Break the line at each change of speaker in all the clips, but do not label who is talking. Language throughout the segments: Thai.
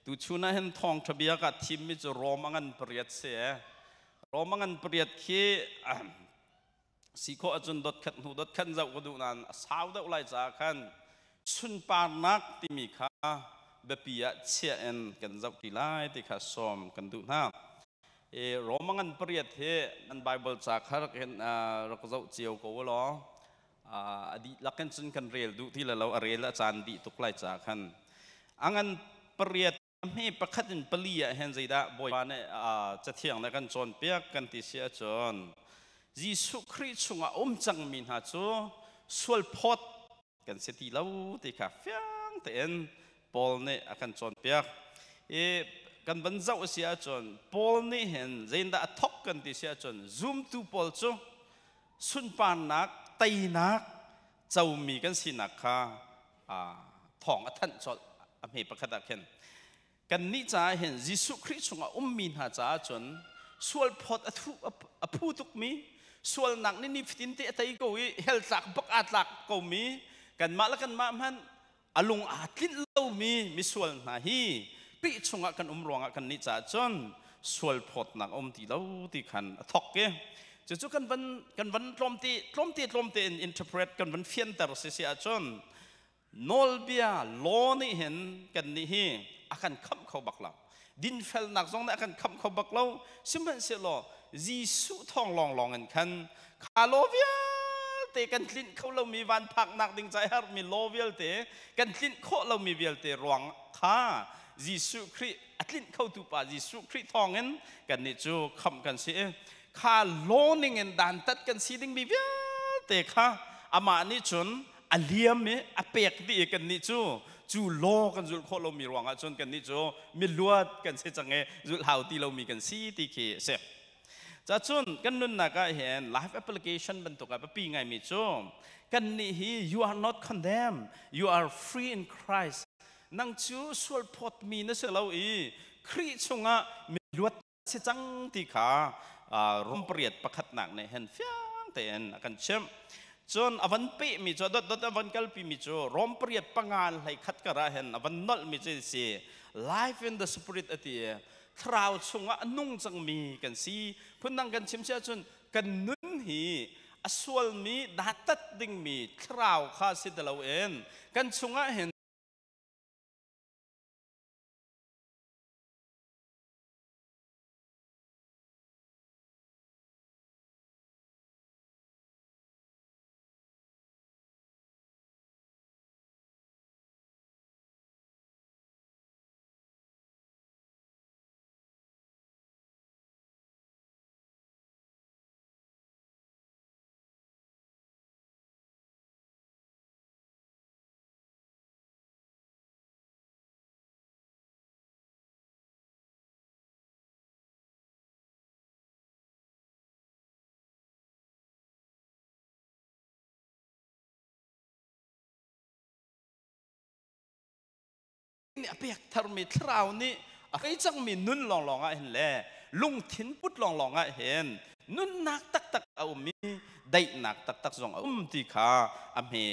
tu chuna hen thong thabia ka thim mi chu romangan priat se romangan priat khi sikho achun dot khat nu dot khan zau du nan sau da ulai cha khan sun pa nak ti mi kha bepia che en kan zau ki lai ti kha som kan du na romangan priat he an bible cha khar ken rak zau chiao ko lo adi lakan sun kan rel du ti la lo arel a chan di tuk lai cha khan angan priat mi pakhatin palia hen zaida boy ne cha thiang na kan chon piak kan ti sia chon Jisu Christ chunga chang min ha chu sual phot kan seti lo ti kha fyang ten Paul ne akan chon piak kan ban zau sia chon Paul ne hen zainda athok kan ti sia chon zoom tu Paul chu sun pan nak tai nak chau mi kan sinak kha thong athan chol ami pakhata khen kan ni cha hen Jisu Christ chunga min ha cha chon sual phot aphu tuk mi sual nak ni fitin te tai ko hel tak bak atlak ko mi kan ma la kan ma man alung atlin lo mi sual na hi pi chunga kan ronga kan ni cha chon sual phot nak ti lo ti khan thok ke chu kan van tlom ti interpret kan van fian tar se sia chon nol bia lo ni hen kan ni hi akan kham khau bak la din fel nak zong na akan kham khau bak lo simban se lo Jisu thong long an khan khalovia te kan tlin khau lo mi van phak nak ding chai har mi lovial te kan tlin kho lo mi vial te rong kha Jisu Christ atlin khau tu pa Jisu Christ thong en kan ni chu kham kan se kha loning en dan tat kan si ding mi vial te kha ama ni chun aliam me apek di kan ni chu lo kan zul kho lo mi rong a chun kan ni chu mi luat kan se change zul hau ti lo mi kan si ti ke se cha chun kan nun na ka hen life application ban to ka pi ngai mi chu kan ni hi you are not condemned you are free in Christ nang chu sual phot mi na se lo khri chunga mi luat se chang ti kha rom priat pakhat nak ne hen fyang ten akan chem chon avan pe mi chu dot avan kal pi mi chu rom priat pangal lai khat kara hen avan nol mi che se life in the spirit ati Trau chunga nung chang mi kan si punang kan chimsia chun kan nun hi aswal mi datat ding mi trau kha sidalaw en kan chunga hen ni apek thar mi thrau ni akai chang mi nun long a hen le lung thin put long a hen nun nak tak au mi dai nak tak zong ti kha ame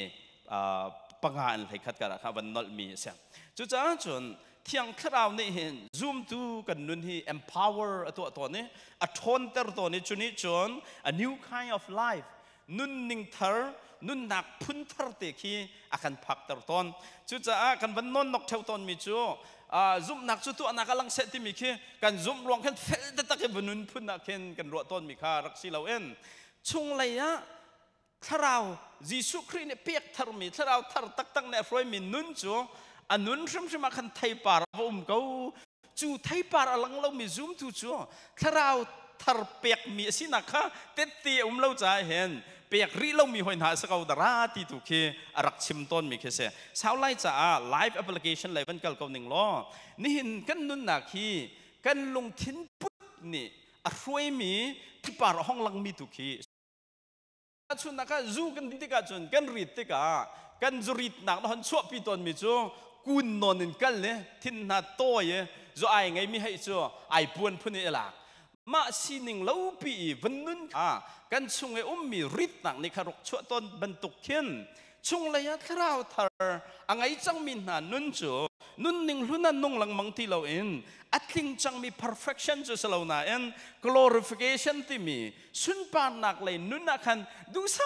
pangan lai khat kara kha van nol mi se chu cha chun thiang thrau ni hen zoom tu kan nun hi empower to ni a thon ter to ni chuni chon a new kind of life nun ning thar nun nak phun thar te khi akan phak tar ton chu cha kan van non nok theu ton mi chu zoom nak chu tu anakalang set ti mi khi kan zoom rong khan fel ta tak bunun phun na khen kan ro ton mi kha rak si lo en chung leya tharau Jisu Christ ne pek thar mi tharau thar tak ne froi mi nun chu anun shrim kan thai par ko chu thai par alang lo mi zoom tu chu tharau thar pek mi sinakha tetti lo cha hen pek ri lo mi hoin ha sakau dara ti tu ke arak chim ton mi ke se sao lai cha live application level kal ko ning lo ni hin kan nun na khi kan lung thin put ni a hroi mi ti par hong lang mi tu khi chun na ka zu kan ti ka chun kan rit ti ka kan zurit nak hon chuo pi ton mi chu kun non in kal le thin na to ye zo ai ngai mi hai chu ai puan phun e la ma sining lo pi van nun kan chunge mi rit nak ni kharok chu ton ban tuk khen chung leya thrau thar angai changmin na nun chu nun ning lunan nung lang mang ti lo in atling chang mi perfection chu salo na en glorification ti mi sun pa nak le nun na khan du sa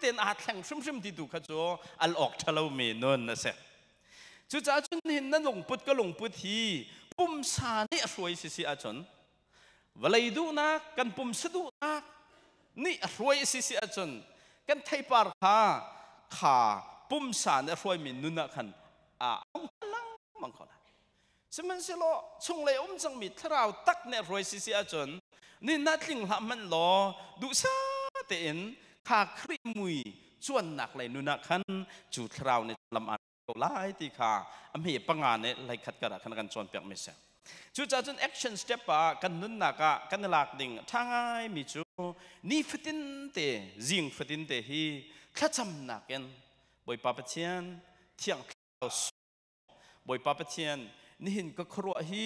ten atlang shum shum ti du kha chu al ok thalo mi nun na se chu cha chun hin na lung put ka lung put hi pum sa ni roi si a chon valai du na kan pum sa du na ni roi si a chon kan thai par kha pum sa ni roi mi nun na khan ong lang mang kho semen se lo chung le chang mi thrau tak ne roi si a chon ni na tling la man lo du sa te in kha khri mui chuan nak le nu na khan chu thrau ne lam an ko lai ti kha am hi panga ne lai khat ka ra khan kan chon pek me se chu cha chun action step pa kan nun na ka kan lak ding thangai mi chu ni fitin te jing fitin te hi thacham nak en boi pa pa chian thiang boi pa pa chian ni hin ka khro hi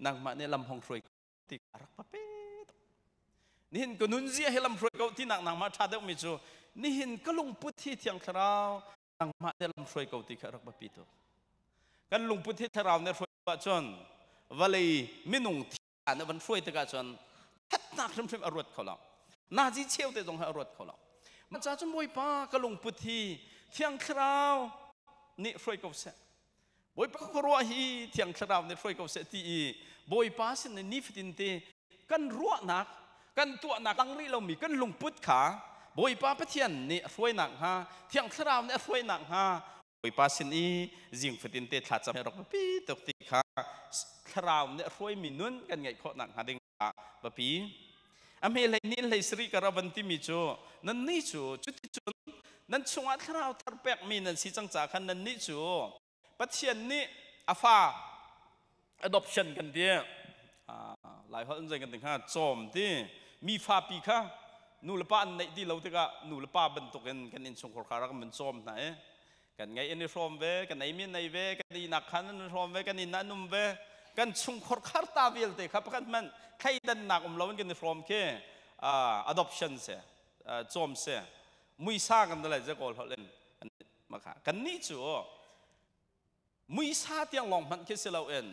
nang ma ne lam hong throi ti rak pa pe ni hin ko nun zia he lam throi ko ti nang ma tha deuh mi chu ni hin ka lung put hi thiang thrau nang ma ne lam throi ko ti kha rak pa pi to kan lung put hi thrau ne throi pa chon valei minung thi an ban throi te ka chon that nak thrim thrim arot khola na ji cheu te jong ha arot khola ma cha chon boi pa ka lung put hi thiang thrau ni throi ko se boi pa ko ro hi thiang thrau ne throi ko se ti boi pa sin ni fitin te kan ro nak kan tua nak ang ri lo mi kan lung put kha boi pa pa thian ni throi nak ha thiang thrau ne throi nak ha boi pa sin jing fitin te tha cham rok pi tok ti kha thrau ne throi mi nun kan ngai kho nak ha ding ba pi am he lai ni lai sri karaban ti mi chu nan ni chu chuti chun nan chunga thrau thar pek mi nan si chang cha khan nan ni chu pathian ni afa adoption kan dia lai hol jeng kan ting ha chom ti mi fa pi kha nu la pa an nei ti lo te ka nu la pa ban tok kan in chung khor khara kan man chom na kan ngai in rom ve kan nei mi nei ve kan ni nak khan rom ve kan ni na num ve kan chung khor khar ta vel te kha kan man khai dan nak lo kan rom ke adoption se chom se mui sa kan la je kol holen ma kha kan ni chu mui sa tiang long man ke se lo en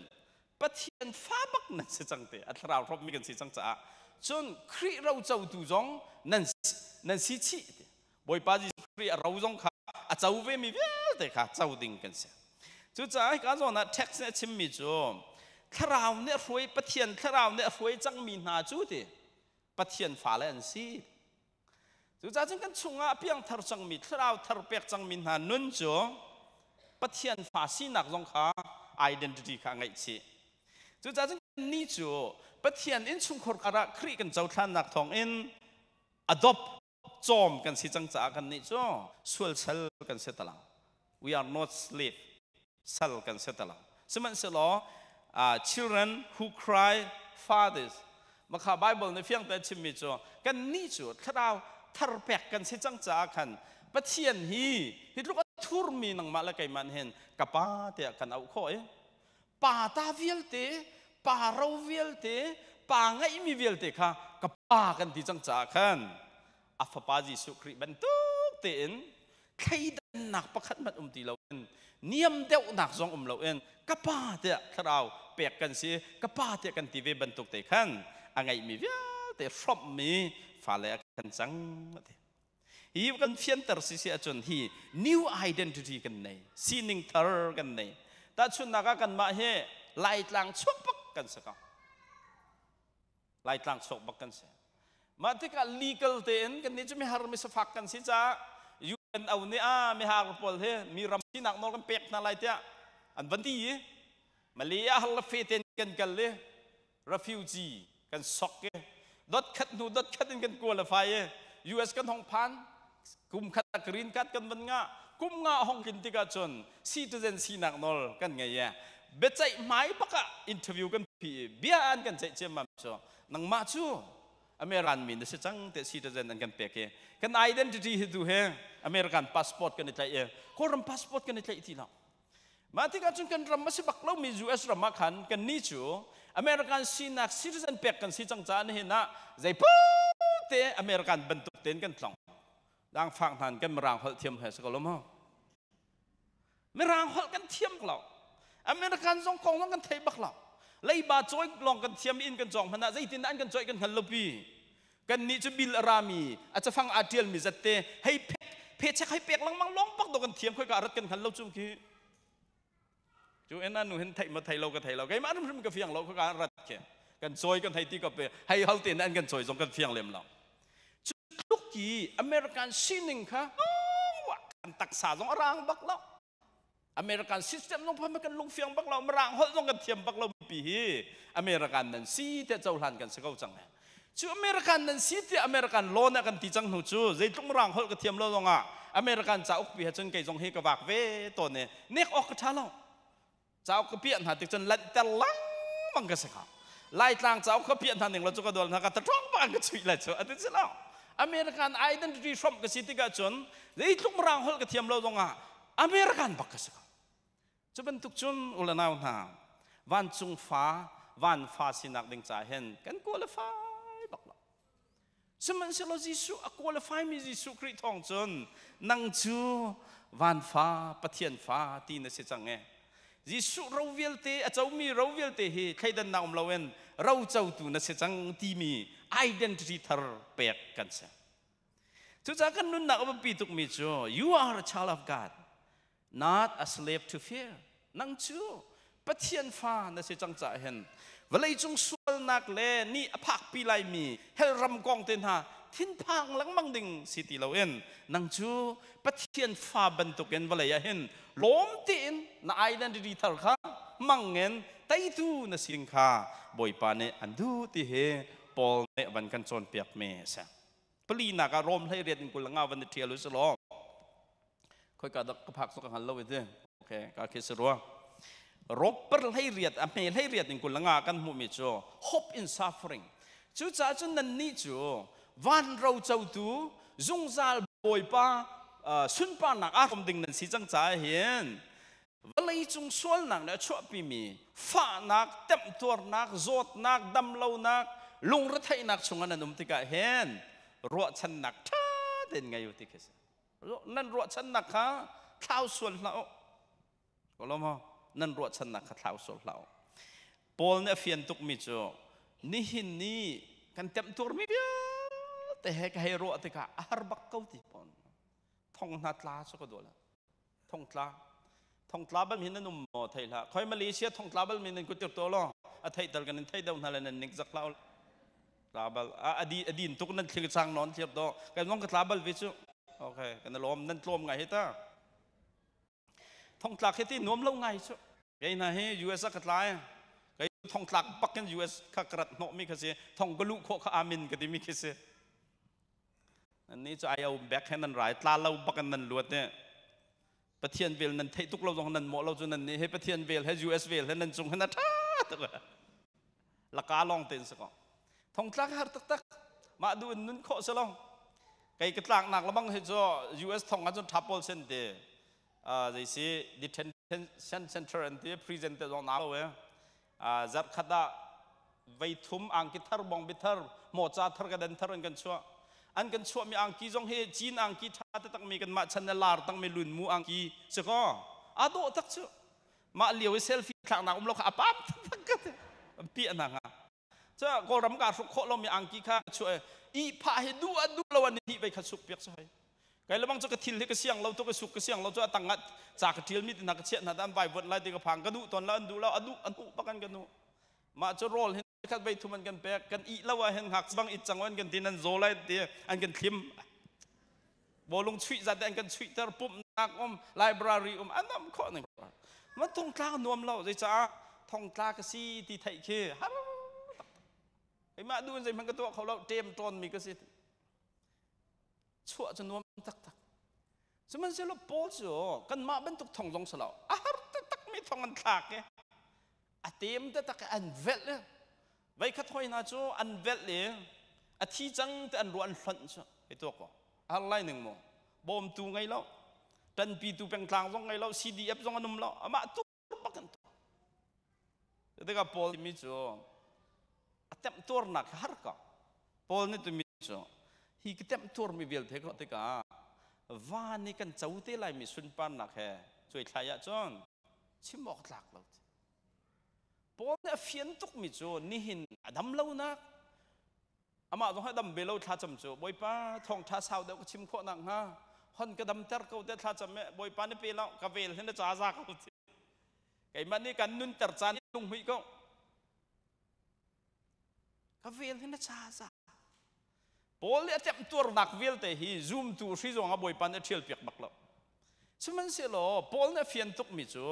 pathian fa bak na se chang te athra rop mi kan si chang cha chun khri rau chau tu jong nan si chi boi pa ji khri rau jong kha a chau ve mi vel te kha chau ding kan se chu cha ka zo na text ne chim mi chu thrau ne roi pathian thrau ne roi chang mi na chu te pathian fa le an si chu cha chang kan chunga piang thar chang mi thrau thar pek chang mi na nun chu pathian fa si nak jong kha identity kha ngai chi chu cha chang ni chu pathian in chung khor kara khri kan chau than nak thong in adopt chom kan si chang cha kan ni chu sual sal kan se talang we are not slave sal kan se talang seman se lo children who cry fathers makha bible ne fiang ta chim mi chu kan ni chu thrau thar pek kan si chang cha kan pathian hi lu thur mi nang ma la kai man hen kapa te kan au kho pa ta vial te pa rau vial te pa ngai mi vial te kha kapa kan ti chang cha khan afa pa ji su khri ban tu te en khai dan nak pakhat mat ti lo en niam deuh nak zong lo en kapa te thrau pek kan si kapa te kan ti ve ban tuk te khan angai mi vial te from mi fa le kan chang te hi kan fian tar si si achon hi new identity kan nei sining thar kan nei ta chun naga kan ma he lai tlang chok pak kan sa ka lai tlang chok pak kan sa ma te ka legal te en kan ni chu mi har mi sa fak kan si cha yu kan au ni mi har pol he mi ram si nak nol kan pek na lai tia an ban ti malia hal fe ten kan kal le refugee kan sok ke dot khat nu dot khat in kan qualify US kan hong pan kum khat green card kan ban nga kum nga hong kin ti ka chon citizen si nak nol kan ngai ya becai mai paka interview kan pi bian kan chai chem ma cho nang ma chu American min se chang te citizen an kan peke kan identity hi du he American passport kan chai ko ram passport kan chai ti la ma ti ka chun kan ram ma se bak lo mi US ram ma khan kan ni chu American sinak citizen pek kan si chang cha ni na zai pu te American bentuk ten kan tlong ดังฟังทันกันมารางหอลเทียมให้สกอลมั้งมารางหอลกันเทียมเราอเมริกันส่งของต้องกันไทยบักเราเลยบาจอยลองกันเทียมอินกันจองพนักใจตินอันกันจอยกันฮัลโลปีกันนี่จะบิลรามีอาจจะฟังอาเดียลมิจัตเตให้เพชให้เปียกลังมังล้องปักดกันเทียมค่อยการัดกันฮัลโลจุมกี้จูเอ็นนั่นหนูเห็นไทยมาไทยเรากับไทยเราไงมันมันกับเฟียงเราค่อยการรัดแค่กันจอยกันไทยที่กับไปให้ฮัลตินอันกันจอยส่งกันเฟียงเล่มเราทุกทีอเมริกันซีนิงค่ะว่ากันตักษาส่งรางบักเราอเมริกันซิสเต็มลงพามากันลงเฟียงบักเรามารางหอลส่งกันเทียมบักเราปีอเมริกันนั้นซีแต่เจ้าหลานกันสักเอาจังไงจูอเมริกันนั้นสิที่อเมริกันโลนกันที่จังหูจูใจตรงรังหอลกระเทียมเราลงอ่ะอเมริกันจะอุกปีจนไก่จงเฮกบากเวตัวเนี่ยเนกออกกระชาเราจะอุกเปียนหาติจนลัดแต่ลังมังกะสักไล่ทางจะอุกเปียนหาหนึ่งเราจุกระโดดหากระตรองบางกระชุยเลยจูอันนี้สิเราอเมริกันไอเดนติตี้ฟรอมกระสิติกาจนใจตรงรังหอลกระเทียมเราลงอ่ะอเมริกันบักกระสักจะเป็นทุกจุนอุลนาวนาวันจุงฟ้าวันฟ้าสินักดึงใจเห็นกันกัวละฟ้าสมัยเราจิสุอควอลไฟมีจิสุคริตองจนนังจูวันฟ้าปะเทียนฟ้าตีนเสจังเงจิสุเราเวลเตอเจ้ามีเราเวลเตเฮใครดันนามเราเองเราเจ้าตูนเสจังที่มี identity ทาร์เปียกกันเสียทุกจากกันนุ่นนักอบปีตุกมีจู you are a child of God not a slave to fear นังจูปะเทียนฟ้าเสจังจะเห็นเวลาจงสวลนักเล่นี่อภักปีไลมีเฮลรำกองเต็นหาทิ้นพังหลังมังดิงสิติเราเอ็นนังจูปะเทียนฟ้าบรรทุกเอ็นเวลาเห็นล้มตีนน่าไอเดนติตี้ทาร์ข้ามังเงินไตตูน่ะสิงข้าบอยปานเนอันดูที่เฮปอลเนวันกันจนเปียกเมสปลีนักอารมณ์ให้เรียนกุลงาวันเทียลุสโลค่อยกระดักพักสุขหันเราไปด้วยโอเคก็คิดสรัวรบเปิลให้เรียดอเมริให้เรียดในกุลงากันมุมิจู hope in suffering จูจ้าจนนั่นนี่จูวันเราเจ้าตูจงซาลบอยป้าสุนปานักอารมณ์ดิ่งนั่นสิจังใจเห็นเวลาจงสวลนักเนี่ยชั่วปีมีฟ้านักเต็มตัวนักโจดนักดำเล่านักลุงรัฐนักชงนั้นนุ่มติกาเห็นรัวชันนักท่าเด่นไงอยู่ที่คิดนั่นรัวชันนักฮะข้าวส่วนเราก็รู้มั้งนั่นรัวชันนักข้าวส่วนเราปอลเนี่ยเฟียนตุกมิจูนี่หินนี่กันเต็มตัวมีเดียวแต่ให้รัวติกาอาร์บักเกาติปอนท่องนัดลาสักตัวละท่องตลาบัลมินนั่นนุ่มไทยละคอยมาเลเซียท่องตลาบัลมินนั่นกุฏิตัวละไทยตลกันนั่นไทยดาวนั่นแหละนั่นนิกจักลาวตลาบัลอดีตทุกนั่นคือสร้างนอนเทียบตัวกันน้องกับตลาบัลวิจุโอเคกันนั่นลมนั่นลมไงเฮต้าท่องตลาเฮตี้นวมเล่าไงชุไงนะเฮยูเอสกัดลายไงท่องตลาปักกันยูเอสขักรัดโนมิกเสียท่องกลุโคข้าอามินกันที่มิกเสียอันนี้จะเอาแบกให้นั่นไรตลาเราปักกันนั่นลวดเนี่ยปะเทียนเวลนั่นไทยทุกเราตรงนั้นหมดเราจนนั่นนี่ให้ปะเทียนเวลให้ยูเอสเวลให้นั่นจงให้นั่นท่าตัวละกาลองเต็นสักก่อนท่องตลาหาตักมาดูนั่นข้อสลองไก่กระตากหนักแล้วบ้างให้จ่อยูเอสท่องกันจนทับโอลเซนเดจะสิ detention center อันที่ present ตรงนั้นเลยจัดขัดไว้ทุ่มอังกิทาร์บองบิทาร์หมดจัดทาร์กันเดินทาร์กันชัวอันกันชัวมีอังกีจงเฮจีนอังกีท่าตั้งมีกันมาชันเนลาร์ตั้งมีลุนมูอังกีสักก็อาโดตักชัวมาเลี้ยวเซลฟี่ข้างหน้าเราขับปั๊บตักกันเปียนังอ่ะเจ้าก็รำการสุขเรามีอังกีข้าช่วยอีพาให้ดูเราวันนี้ไปขัดสุขเปียกใช่ไงเราบางจะกระทิลให้กระเสียงเราตัวกระสุกกระเสียงเราจะตั้งงัดจากกระทิลมีแต่นักกระเชียนนัดอันไปวันไรเด็กกระพังกระดูตอนละอันดูแล้วอันดูปักกันกันดูมาจะโรลเห็นขัดไปทุมันกันแปกกันอีแล้วว่าเห็นหักบางอีจังวันกันที่นั่นโซไลเดียอันกันทิมบอลงชุยจัดอันกันชุยแต่ปุ่มนักไลบรารีอันนั้นข้อหนึ่งมันท่องกล้านวมเราใจจ้าท่องกล้ากระซีที่ไทยเคไอ้มาดูใจมันก็ตัวเขาเราเตรียมตอนมีกระซีชั่วจนนวมตักสมัยเสร็จแล้วโป๊ะจ้ะกันมาเป็นตุกท่องจงสลาวตักไม่ท่องอันตากเนี่ยเตรียมแต่ตักอันเวทเลยไว้ขัดถอยนะจ้ะอันเวทเลยที่จังแต่อันรัวอันฟันจ้ะไอ้ตัวก็อะไรหนึ่งโมบอมตูไงแล้วดันปีตูเป็นกลางจงไงแล้ว CDF จงอันนุ่มแล้วมาตุกปักกันตัวแต่ก็โป๊ะมีจ้ะเต็มตัวหนักฮาร์กโป๊ะนี่ตัวมีจ้ะฮีก็เต็มตัวมีเวลเทก็เทก็ ว่านี่กันเจ้าเตลัยมีสุนปันหนักแห่ช่วยใครอะจอนชิมอกหลักเราปอนเนี่ยเฟียนตุกมิจูนี่หินดำเล่านักอามาต้องให้ดำเบลล์ท่าจำจูบอยป้าทองท่าสาวเด็กชิมโคนังฮะฮอนก็ดำเตอร์เขาเด็ดท่าจำแม่บอยป้านี่เปล่ากาเวลเห็นได้จ้าจ้าเขาไอ้มันนี่กันนุ่นเตอร์จานลุงหุยก็กาเวลเห็นได้จ้าจ้าปอลเนี่ยเต็มตัวหนักเวลแต่ฮีซูมตัวซีจงอาบอยป้าเนี่ยเที่ยวเปียกบักแล้วสมันเสียหรอปอลเนี่ยเฟียนตุกมิจู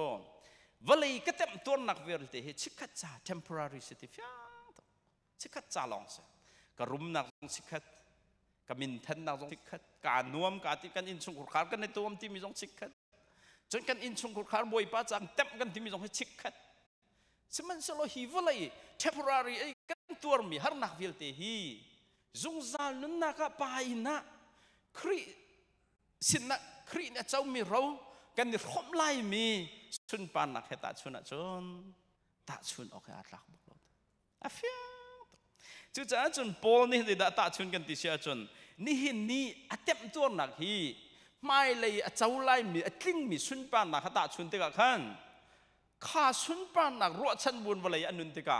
วันเลยก็เต็มตัวหนักเวลแต่ฮีชิคัดจ้า temporary city ฟิางชิคัดจ้าลองเสียกรุมนักสิขัดกมินทันนักสิขัดการนวมการที่กันอินชงขุดขากันในตัวที่มีจงสิขัดจนกันอินชงขุดขาบวยป้าจังเต็มกันที่มีจงให้สิขัดสมันสโลฮีวเลย temporary ไอ้กันตัวมีหานักวิลเตฮีจงซาลนุนนักไปนะครีสินะครีเนี่ยเจ้ามีเรากันนี่ข่มไล่มีชุนปานนักให้ตาชุนจนตาชุนออกให้อาลักบุกเราอาฟิจู่จ้าจนปอลนี่ได้ตาชุนกันติเสียจนนี่หินนี่อัดเต็มตัวหนักฮีไม่เลยเจ้าไล่มีกลิ้งมีชุนปานนักให้ตาชุนติกะขันข้าชุนปานนักรัวชันบุญวลัยอันนุนติกะ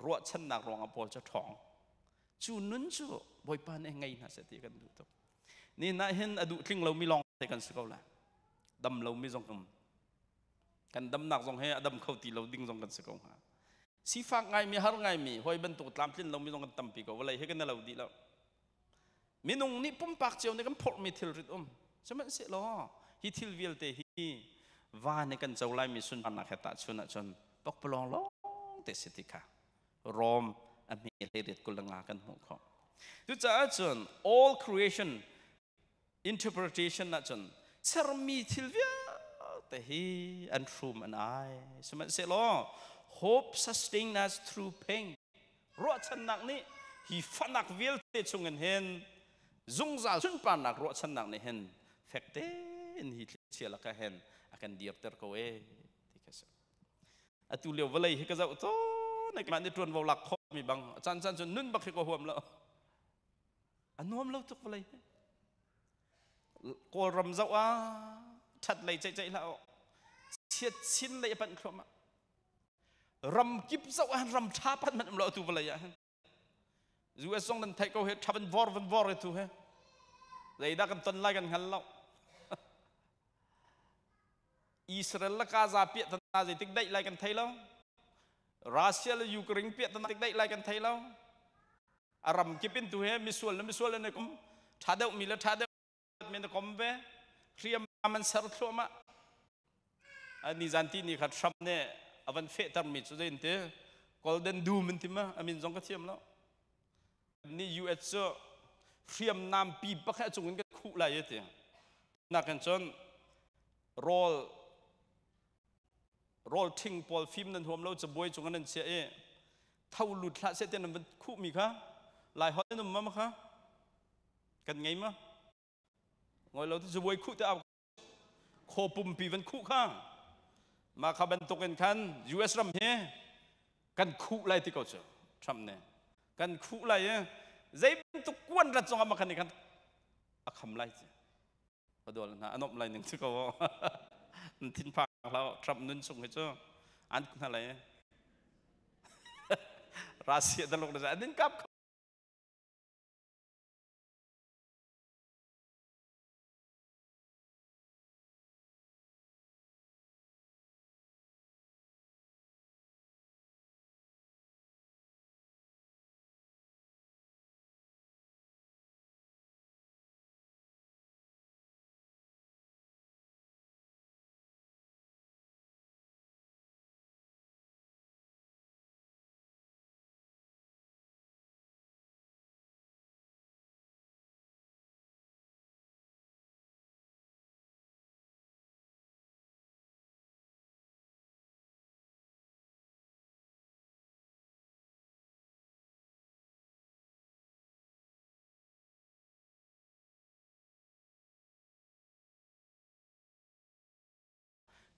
รัวชันนักรองอภรจะท้องจูนุนจูบอยปานเองไงนะเสติกันดูตัวนี่น่าเห็นอดุทิ้งเราไม่ลองแต่กันสักละดำเราไม่ทรงกันดำหนักทรงให้ดำเข้าตีเราดิ้งทรงกันสักละสีฟ้าไงมีหาไงมีหอยบรรทุกตามทิ้งเราไม่ทรงกันตั้มปีก็ว่าอะไรให้กันเราดีแล้วมีนุ่งนี่ปุ่มปากเจียวในกันพอมีทิลริดใช่ไหมเสียหรอฮิทิลวิลเตฮีว่าในกันเจ้าไล่มีสุนปันนักเหตุชนจนปกปลองล้องเตสิติค่ะรอมอันนี้เลยเด็ดกุลงากันหัวข้อดูจ้าจน all creation interpretation นะจนเชื่อมีทิลวิลเตฮี and through and I ใช่ไหมเสียหรอ hope sustain us through pain รอชันนักนี้ฮีฟันนักวิลเตชงเงินเห็นจงจ่าสุนปันนักรอชันนักนี้เห็นเฟกเตนฮีเชียร์ละก็เห็นakan dia terkowe tikas atu leo walai he kazau to na man ni tuan walak kho mi bang chan chan chun nun bak ko huam lo anuam lo tuk walai ko ram zau a that lai chai chai lao chiat chin lai pan khoma ram kip zau a ram tha pan man lo tu walai ya zu a song dan thai ko he thaban vor tu he lai da kan ton lai kan hal loอิสราเอลกาซาเปียตนาจิติกได้ไล่กันไทยแล้วรัสเซียและยูเครนเปียตนาจิกได้ไล่กันไทยแล้วอารัมกิปินตัวเฮมิสวลเลยนะกุมท้าเดวมีแล้วท้าเดวมีนะกุมเบ้เรียมมันสารทัวมาอันนี้จันทีนี่ขัดทรัมเนี่ยอวันเฟตัร์มิจุดนี้เต้กอลเดนดูมันที่มาอามินจงกระเทียมแล้วนี่ยูเอสเรียมน้ำปีบักแค่จงเงินก็คู่ไรเต้นักกันจนโรลทิ้งพอลฟิล์มนั้นหัวเราจะบวยจงนั้นเสียเท่าหลุดละเสียเต็มมันคู่มีค่ะลายฮอตนั่นมั้งค่ะกันไงมั้งงอยเราจะบวยคู่แต่เอาโคปุ่มปีมันคู่ค่ะมาขับเป็นตกกันคัน US รำเฮกันคู่ไรที่เขาเจอทำเนี่ยกันคู่ไรใจเป็นตุกวนรัดจงมาคันนี้กันคำไรพอดูแล้วนะอันนั้นไรหนึ่งที่เขาทิ้งพักเราทรัมนุนส่งให้เจ้าอันคุณอะไรรัสเซียตลกเลยอันนี้กับ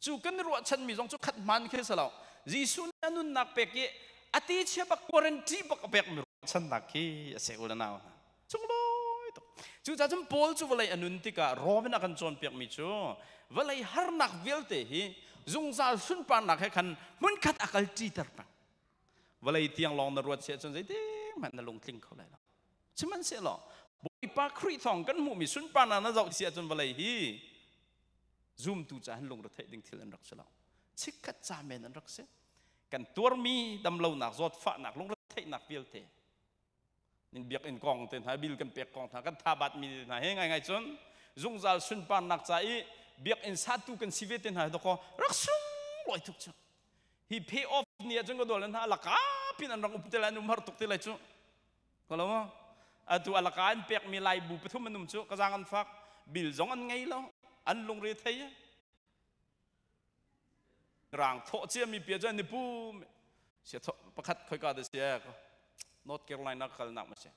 จูกันรัวฉันมีจงจุขัดมันแค่สลาวจีสุนันุนนักเปกี้อติเชื่อบักควรันทีบักเปกมีรัวฉันนักขี้เสียอุลนาวจงลอย chú cha chấm Paul chú vậy anh nuôi tika Roman akan John piak mi chú vậy har nak velte hi dùng zal sun pan nak hay kan mun kat akal chi terpang vậy tiang long na ruat se chon zai ting man na long tling khau lai lo cuman se lo boi pa khri thong kan mu mi sun pan na zau se chon vậy hi zoom tu cha han long ra thai ding thil an rak se lo chik kat cha men an rak se kan tur mi dam lo nak zot fa nak long ra thai nak velte nên biết in con tên hai bil kan pek con thang kan thabat mi na he ngai chon zung zal sun pan nak chai biết in satu kan sivet tên hai doko raksum loi thuk chu he pay off nia chung ko dolan ha laka pin an rang uptelan umhar tuk te lai chu koloma atu alaka an pek mi lai bu pathum anum chu ka jang an fak bil zong an ngai lo an lung re thai rang tho che mi pia jan ni pu se tho pakhat khoi ka de se North Carolina kal nak masih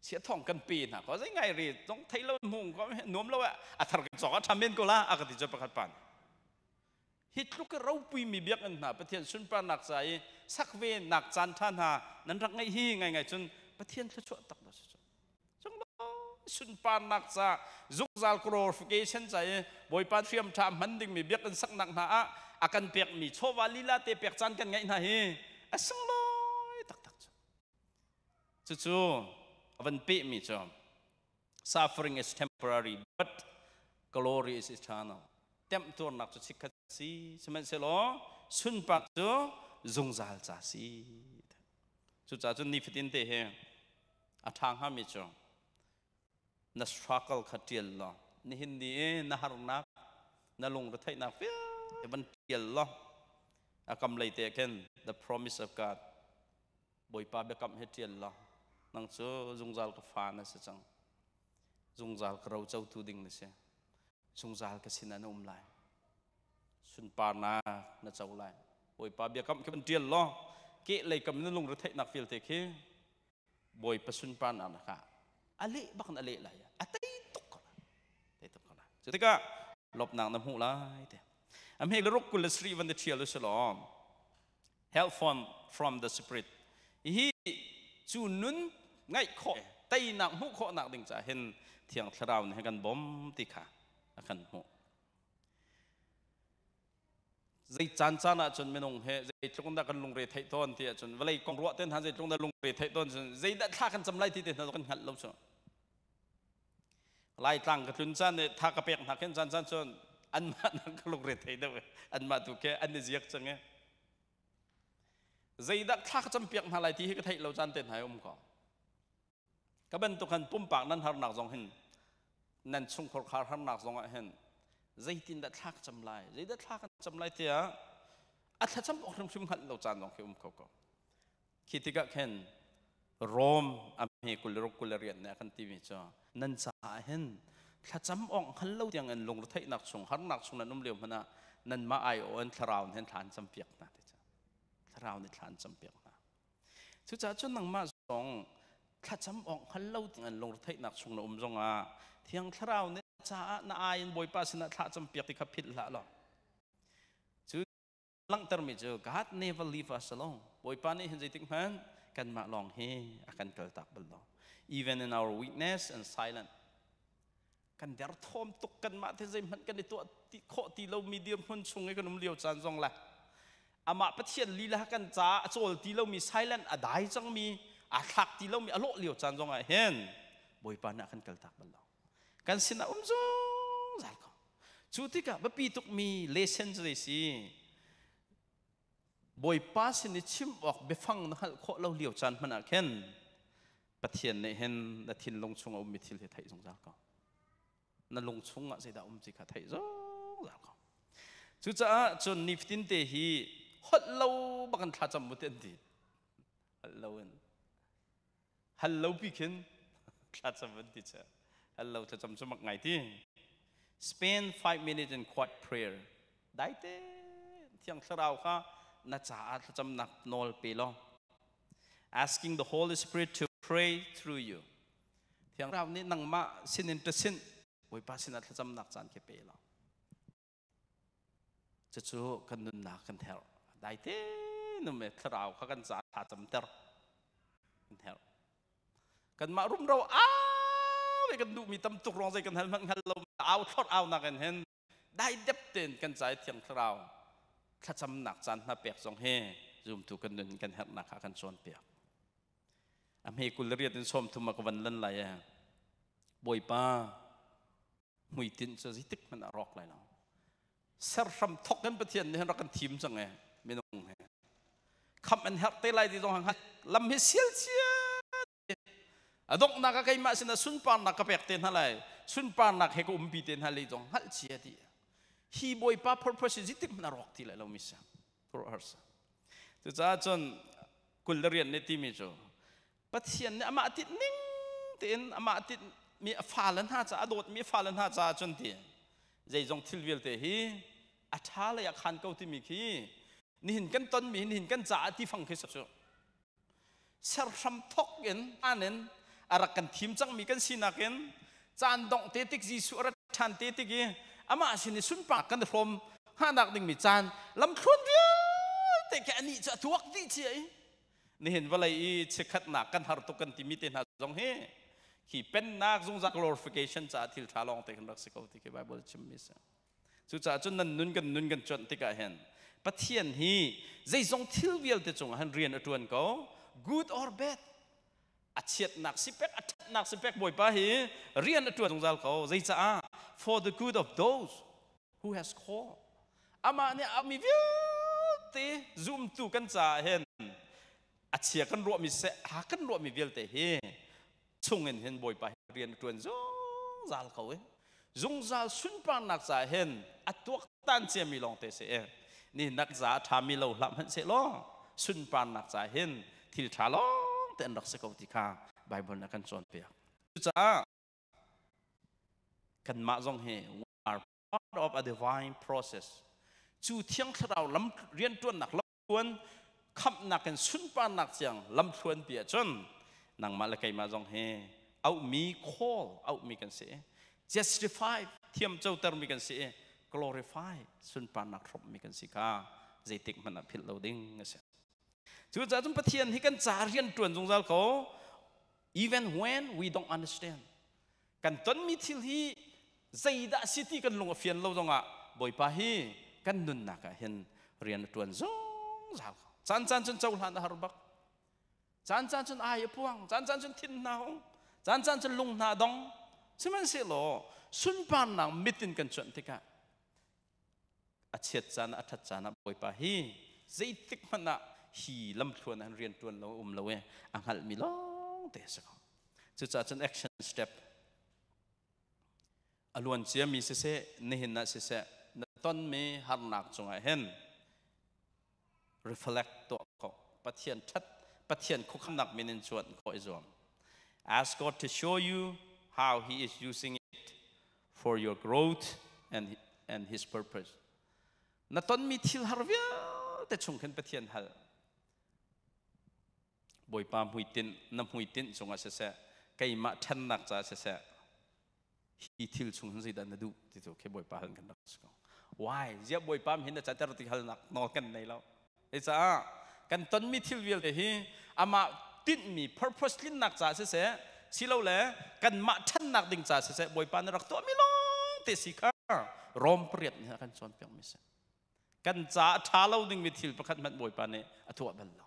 siat thong kan pin ha ko zai ngai ri tong thai lo mung ko nom lo a thar kan zok thamen ko la a ka ti ja pakhat pan hit lu ka rau pui mi biak an na pathian sun pa nak sai sak ve nak chan than ha nan rak ngai hi ngai chun pathian thla chu tak da chung lo sun pa nak sa zuk zal glorification sai boy pa thiam tham man ding mi biak an sak nak na a akan pek mi chowa lila te pek chan kan ngai na hi asung lo Cucu, avan pe mi chom. Suffering is temporary, but glory is eternal. Tem tur nak cuci kasi, semen selo sun pak tu zung zal casi. Cuca tu ni fitin te he, atang ha mi chom. Na struggle khatiel lo, ni hindi na har nak, na lung rathai nak fe, avan tiel lo. Akam lay te ken the promise of God. Boy pa bekam hetiel lo. Nang chu zung zal ka fa na se chang zung zal ka rau chau tu ding na se zung zal ka sin an lai sun pa na chau lai boi pa bia kam ke ban tiel lo ke lei kam na lung ra thai nak fil te ke boi pa sun pa na ka ale bak na ale lai atai tok ka chu te ka lop nang nam hu lai te am he rok kul sri van de tiel salom help from the spirit hi chu nun ngay kho tay nak mu kho nak ding cha hen thiang thrau ne kan bom ti kha akan mu zai chan chana chun menong he zai tlung da kan lung re thai ton ti chun walai kong ro ten han zai tlung da lung re thai ton chun zai da tha kan chamlai ti te na kan hal lo chu lai tlang ka tlun chan ne tha ka pek na ken chan chan chun an ma na ka lung re thai da an ma tu ke an ne ziak chang e zai da tha ka cham pek na lai ti ka thai lo chan ten hai ko các bên tục hành pum bạc nan har nak zong hin nan chung khor khar har nak zong a hen zai tin da thak cham lai zai da thak cham lai tia a tha cham ok thum hal lo chan dong khum ko khitika khen rom am he kul rian na kan ti mi cho nan cha hen tha cham ong hal lo tiang an lung thai nak chung har nak chung nan leu mana nan ma ai on tharau hen than cham piak na te cha tharau ni than cham piak na chu cha chun nang ma songถ้าจำออกฮัลโหลที่อันลงรถไถนักชงนะจงเที่ยงคราวเนี่ยจ้าหน้าอายบอยป้าสินะถ้าจำเปียกที่ขับผิดละหรอจู่หลังจากนี้จู่ God never leave us alone บอยป้านี่เห็นใจทิ้งมันกันมาลองเฮอาการเกิดตักบลอ even in our weakness and silent กันเดี๋ยวทอมตกกันมาที่ใจมันกันในตัวที่โคตีเรามีเดียมคนชงให้กันนุ่มเลี้ยวจานจงละอามาประเทศลีลากันจ้าโจลที่เรามี silent อะได้จังมีอาทักที่เรามีอโลเลียวจานจงไอเห็นบอยปานะกันเกิดตักบัลลกันสินะจงจัลก็จุดที่กับปีตุกมีเลเซนส์เลยสิบอยปาสินิชิมออกไปฟังนะฮะโคเราเลียวจานมันอะเห็นปะเทียนเนี่ยเห็นแต่ทินลงชงเอามิทิลเทไทยจงจัลก็นั่นลงชงอะเสดาจิกาไทยจงจัลก็จุดจ้าจนนิฟตินเตฮีฮัลโหลบักันท่าจำมุเตนดีฮัลโหลฮัลโหลพี่คินท่าจำมุติจ้ะฮัลโหลท่าจำสมัครไงที่ spend 5 minutes in quiet prayer ได้เต้ที่ยังเราค่ะน่าจะท่าจำหนักนอลเปล่า asking the Holy Spirit to pray through you ที่ยังเรานี่นั่งมาสินินต์สินไว้ป้าสินะท่าจำหนักจานเก็บเปล่าจะจู่กันนุนหนักกันเท่าได้เต้นุ่มเอเราเขากันจะท่าจำเท่ากันเท่ากันมารุมเราอ้าว กันดูมีตำตุกรองใจกันหันมันหันลมเอาทอดเอาหนักกันเห็นได้เด็บเต็นกันใจเทียงคราวข้าจำหนักจันทร์เปียกสองเฮจุ่มถูกกันนึนกันหักหนักกันชวนเปียกอเมริกุลเรียนชมทุมกวันลันไรบอยป้าหุยตินจะสิติกมันรอกเลยเนาะเสรำทกกันประเทศนี้เรากันทีมจังไงไม่ต้องคำอันหักเตลัยที่ตรงหักลำเฮเซียลเชียดอกนักก็มาสินะสุนปานนักก็เปียกเต็นอะไรสุนปานนักให้ก็ปีเต็นอะไรตรงหักเชียดีฮีบอยป้า purpose สิติกมันรอกที่เลยเรามิสก์เพราะอะไรตัวจ้าจนกุลเรียนในที่มิจูประเทศนี้อามาติดนิ่งเต็นอามาติดมีฟ้าลันหาจ้าโดดมีฟ้าลันหาจ้าจนที่ใจจงทิลเวลเตฮีอัฐาเลยขันเก้าที่มีขี้นี่เห็นกันต้นมีเห็นกันจ้าที่ฟังคือสับสนเสรรำทกเงินอันนั้นอารักกันทีมจังมีกันสินักเงินจานดงเตติกจีสุรัชันเตติกีอามาสินิสุนปากกันพรมห้านักหนึ่งมีจานลำครุนเดียวแต่แค่นี้จะทวกที่เชียนี่เห็นว่าอะไรเช็คขัดหนักกันหาตุกันที่มีเต็นหาจงเฮขี่เป็นนักจงจาก glorification จะทิลทาลองแต่กันรักษาเขาที่คือไบเบิลชิมมิสสุดท้ายจนนั้นนุนกันจนที่กันเห็นประเทศนี้ใจจงทิลเวลแต่จงหันเรียนอัตวันเขา good or bad อัดเฉียดหนักสิเป็กอัดหนักสิเป็กบ่อยไปเรียนอัตวันจงจากเขาใจจะfor the good of those who has called อามาเนี่ยมีวิวตีซูมตู่กันจะเห็นอาเชียกันรัวมีเสหากันรัวมีเวลแต่เฮช่วงเห็นบ่อยไปเรียนตัวจงจาลเขาจงจาลสุนปานนักจะเห็นอัตัวตันเสียมีลองเตเสนี่นักจะทำมีเราหลับมันเสล้อสุนปานนักจะเห็นที่ทาลองแต่นักสกาวติกาไบเบิลนักกันสอนเปียกจะกันมาจงเฮ are part of a divine process จู่เที่ยงเราลำเรียนตัวหนักลำควรคำนักกันสุนปานนักเสียงลำควรเปียจนนังมาละไกมาจงเฮเอามี call เอามีกันเสีย justify เทียมเจ้าเติมมีกันเสีย glorify สุนปานนักครบมีกันสิกาใจติกมันพิลเราดิ้งเสียจู่จะต้องปะเทียนที่กันจาเรียนตัวจงจาเขา even when we don't understand กันต้นมีทิลที่ใจด่าสิที่กันลงเฟียนเราจงบ่อยไปฮีกันนุนนักเห็นเรียนตัวจงจาจันจนเจ้าหลานฮาร์บักจันจนอายพวงจันจนทินนาหงจันจนลุงนาดงใช่ไหมสิโลสุนปานนังมิตินกันจนที่กะอาเชียจานอัฐจานะบ่อยไปฮีใจติกมันฮีลำทวนเรียนตัวเราเราอังหัลมิลองเตะสักจุดจัน action step อล้วนเสียมีเสนี่เห็นนะเสต้นมีหันหนักจงเห็น reflect ตัวเขาปะเทียนชัดปะเทียนคุกหนักมีนินชวนคอยจอม ask God to show you how He is using it for your growth and His purpose นั่นต้นมีทิลฮาร์วิแต่ชงขึ้นปะเทียนฮัลบ่อยปามหุยตินน้ำหุยตินจงอาเสไก่มาชันหนักจ้าเสฮีทิลชงขึ้นสิดันดูที่ตัวแค่บ่อยปามกันนักสกอ why เจ้าบ่อยปามเห็นแต่จัดรติฮัลหนักนอกันในเราไอ้จ้ากันต้นมีทิลวิลแต่ฮีอามาติดมี purpose ลิ้นหนักจ้าเสสิเราแหละกันมาชันหนักดิ่งจ้าเสบ่อยปามรักตัวไม่ลงเตสิก้ารอมเปรียบเนี่ยกันชวนเปียงมิสกันจ้าท้าเราดิ่งมีทิลประคันมันบ่อยปามเนี่ยอธัวบัลล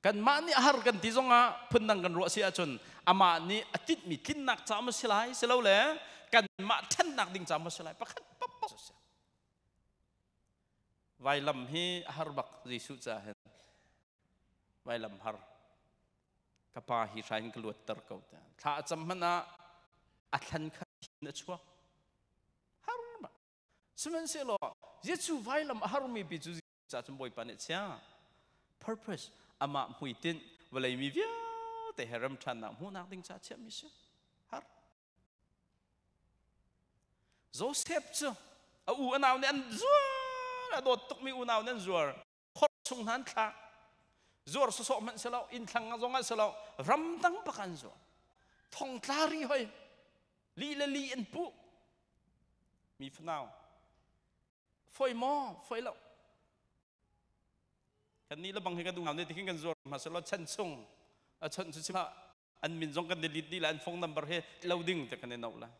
กันมานี่หากันที่จงพึ่งนั่งกันรัวเสียจนอามานี่ติดมีลิ้นหนักจ้ามาสิไลสิเราแหละกันมาชันหนักดิ่งจ้ามาสิไลประคันปั๊บปั๊บไวลำฮีฮาร์บักจิสุจ้าเห็นไวลำฮาร์กับพาฮิชัยกลัวตรกาวแต่ถ้าจำมันอัตลันขัดนชัวฮาร์บักสมัยเสลอเยซูไวลำฮาร์มีปิจูจ้าจำบ่อยปานเนีย purpose อามาหุยตินเวลามีวิวแต่เฮรัมชันนักหูนักดิ่งจ้าเชื่อมิเชื่อฮาร์โจเซฟจ้าอูอันเอาเนี่ยจัวโดดตกมีอุณาวนั้นจัวขดส่งหันทากจัวสสมันเสลาอินทังงงเสลารำตั้งประกันจัวทองตารีหอยลีเลลีอินปุมีฟนาวไฟหม้อไฟเหลากันนี้เราบังให้กันดูเอาเนี่ยที่ขึ้นกันจัวมาเสลาชั้นส่งชั้นสุดท้าย อันมินจงกันdeleteดีละอัน phone number เฮ loading แต่กันเอาละ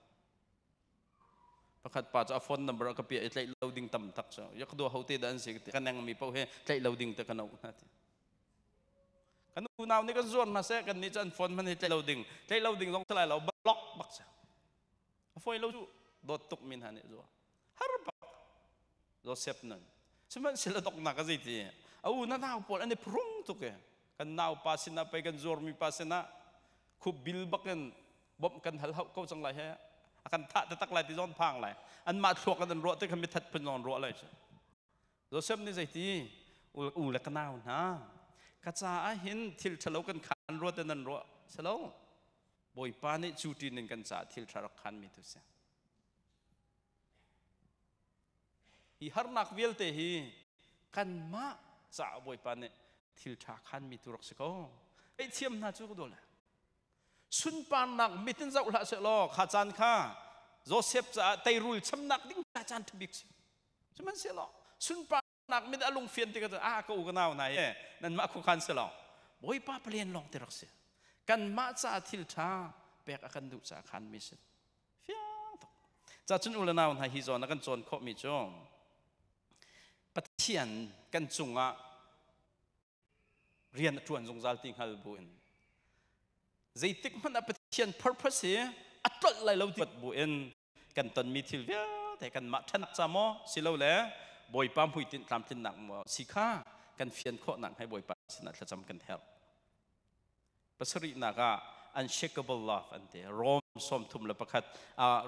ประคัดป่าจะ phone number ก็เปียไอ้ใจ loading ต่ำทักซะยกตัวเขาตีดันสิกันยังมีเป้าเฮใจ loading แต่กันเอานะกันดูนาวนี่ก็ส่วนมาเสกันนี่จะอัน phone มันใจ loading ใจ loading ต้องสลายเราบล็อกบักซะphone เราจูดดตุกมินหันนี่จ้ะฮาร์บเราเซฟนั่นสมัยสิละตกหนักก็สิที่เอาหน้าปวดอันนี้พรุ่งตุกกันนาวปาสินะไปกันจอร์มีปาสินะคุบบิลบักกันบ่มกันหัลเขาเขาจังไรฮะakan tak tetak lai tizon pang lai an ma thok kan ro te kami that penon ro lai Joseph ni zai ti la kanau na ka cha a hin thil thalo kan khan ro te nan ro salo boi pa ni chuti nin kan cha thil thar khan mi tu se hi har nak vel te hi kan ma cha boi pa ni thil tha khan mi tu rok se ko ei thiam na chu ko do laสุนปานนักมิตินเจ้าละเสลอข้าจันข้าโจเซฟจะไตรุลชำนักดิ้งข้าจันทบิกสิใช่ไหมเสลอสุนปานนักมิตรอารมณ์เฟียนที่ก็จะก็อุกนาวไหนนั่นมาคุกันเสลอบอยป้าเปลี่ยนลองเตรักเสียกันมาจะทิลชาแบกอากันดูจะขันมิสเฟียงจะจุนอุลนาวไหนฮิจอนกันจนข้อมิจงปะเทียนกันจุงอะเรียนชวนจงจัลติงฮัลบุนใจติกมันอภิเษก purpose อัตลายเราติดบุญกันตอนมีทิลเวแต่กันมาทันจามอสิเราแหละบ่อยปั๊มหุยตินตามตินหนักมัวสิข้ากันเฟียนข้อหนักให้บ่อยปั๊มสินะจะจำกันแทบภาษาอีนักอ่ะ unshakable love อันเดียรอมสมทุมละประคัด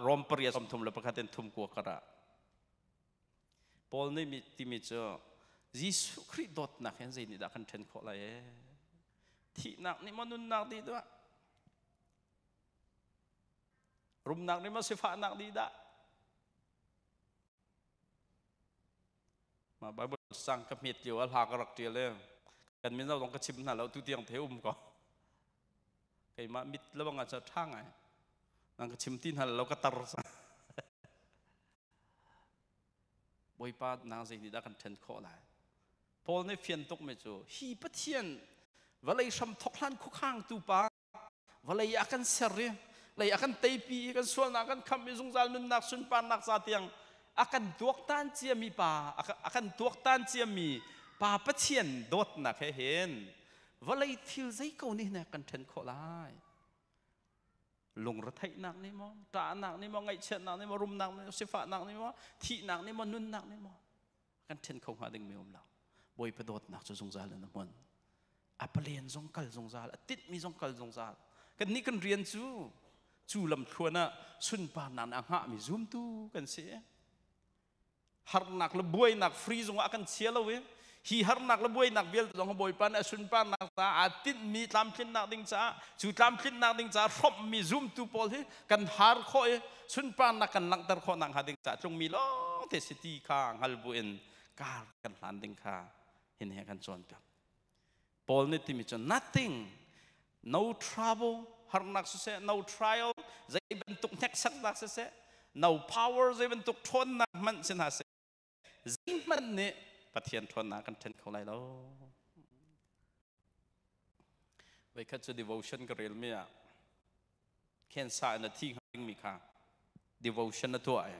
รอมปริยสมทุมละประคัดเป็นทุมกัวกระปอลนี่มีที่มีเจอยิสุคริสต์ดอดนักเห็นใจนี่ดักกันเทนข้ออะไรที่หนักนี่มันนุ่นหนักดีด้วยรุมนักนี่มันสิฟ้านักดีด้มาไบเบิลสั่งกับมิดอยู่ว่าหากรักเดียวเลยกันมิเราต้องกระชิมน่ะเราตุเตียงเทอุ้มก่อนไอ้มามิดแล้วบางอาจจะท่างไงนั่งกระชิมตีนหันเราก็ตัดบอยป้านางสิ่งที่ได้กันเทนข้อไหนพอในเฟียนตกไม่จู่ฮีปะเทียนว่าเลยชำทกลันคุกข้างตูป้าว่าเลยอยากกันเสียเลยakan teipi akan sual akan kami zungzal nun nak sun pan nak satiang akan tuak tan cia mi pa akan tuak tan cia mi pa pathian dot nak he hen walai thil zai ko ni na kan then kho lai lung ra thai nak ni mo ta nak ni mo ngai chen nak ni mo rum nak ni sifa nak ni mo thi nak ni mo nun nak ni mo kan then kho ha ding mi om la boi pa dot nak chu zungzal na mon apalen zongkal zungzal atit mi zongkal zungzal kan ni kan rian chu lầm thua na sun pa nan ang ha mi zoom tu kan se har nak le buai nak free zong akan sia lo we hi har nak le buai nak bel zong boi pan sun pa nak ta atit mi tam thin nak ding cha chu tam thin nak ding cha khop mi zoom tu pol hi kan har kho sun pa nak kan lang tar kho nang ha ding cha chung mi lo te city khang hal buin kar kan lan ding kha hin he kan chon ka pol ni ti mi chon nothing no trouble har nak se no trial zai bentuk nek sak nak se no power zai bentuk thon nak man sin ha se zai man ne pathian thon nak kan ten kholai lo vai khat chu devotion ka rel me a khen sa na thi hang mi kha devotion na to ai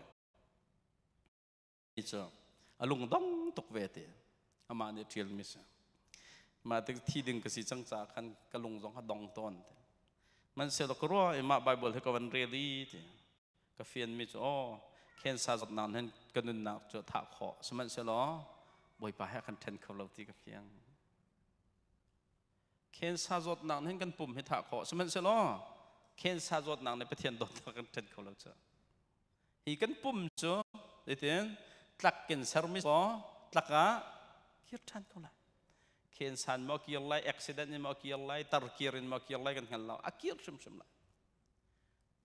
icho alung dong tok ve te ama ne trial mi sa ma te thi ding ka si chang cha khan kalung jong ha dong tonมันเสร็จแล้วก็รู้ไอ้มาไบเบิลให้กับวันเรียลี่ก็เฟียนมิจอ๋อเคนซาจดนานเห็นกันนุนนักจะถากขอสมัยเสร็จแล้วบ่อยไปให้กันเทนเขาเราตีกับเฟียงเคนซาจดนานเห็นกันปุ่มให้ถากขอสมัยเสร็จแล้วเคนซาจดนานในประเทศโดนกันเทนเขาเราจะฮีกันปุ่มจ้ะเดี๋ยวตักกินเซอร์มิสอ๋อตักอ่ะคิดทันเขาละเคนสันมากี่อะไรอุบิเหตุนี่มากี่อะไรตาร์กีรินมากี่อะไรกันกันแล้วอากิรชิมละ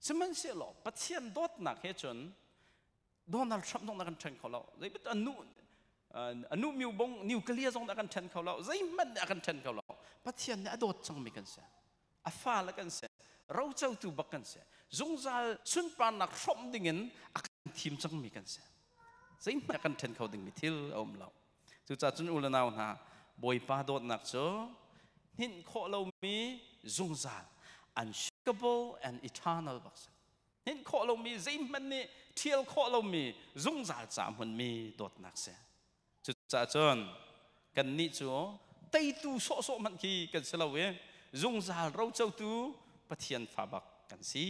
สมัยเสียหล่อปัจจัยดอทนักเฮจนโดนัลด์ทรัมป์ต้องนักกันเทนเขาแล้วใจเป็นอนุมิวบงนิวเคลียร์ต้องนักกันเทนเขาแล้วใจมันนักกันเทนเขาแล้วปัจจัยเนี่ยดอทจังมีกันเสียอาฟ้าละกันเสียเราเจ้าตัวบักกันเสียจงใจสุนปานนักทรัมป์ดิ่งอากันทีมจังมีกันเสียใจมันนักกันเทนเขาดิ่งมีทิลเอาเราจุดจัดจุนอุลนาวนะบอยป้าโดดนักเจอหินโคเรามีจุงจาน unshakable and eternal บักษเห็นข้อเรามีใจมันนี่เที่ยวข้อเรามีรุ่งจ่าจามมันมีโดดนักเสียจุดจ่าจนกันนี่จัวไตตูโซโซมันคีกันเสลาเวรุ่งจ่าเราเจ้าตูปะเทียนฝาบักกันสิ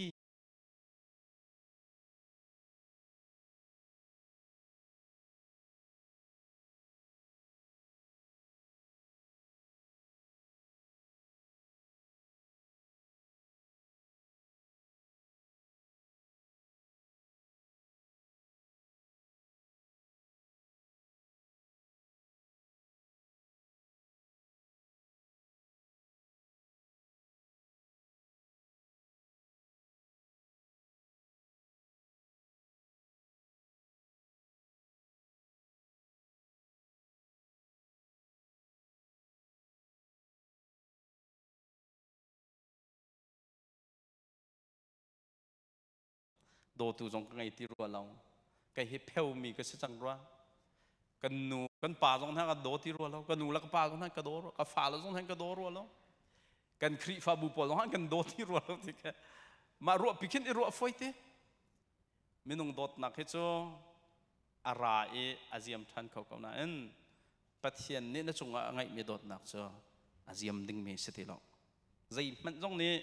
โดตูจงไงที่รัวเราไก่เฮเพลมีก็เสียจังรัวกันนูกันป่าจงทั้งกันโดที่รัวเรากันนูแล้วก็ป่าจงทั้งกันโดรัวกันฝ่าเราจงทั้งกันโดรัวเรากันครีฟาบุปผาจงทั้งกันโดที่รัวเราที่แกมารัวพิคินอีรัวไฟเต้ไม่นุ่งโดดนักให้โจอาราเออาเซียมทันเขาเขาหน้าเอ็นปัจเจียนนี่น่าจงไงมีโดดนักโจอาเซียมดึงมีสติเราใจมันตรงนี้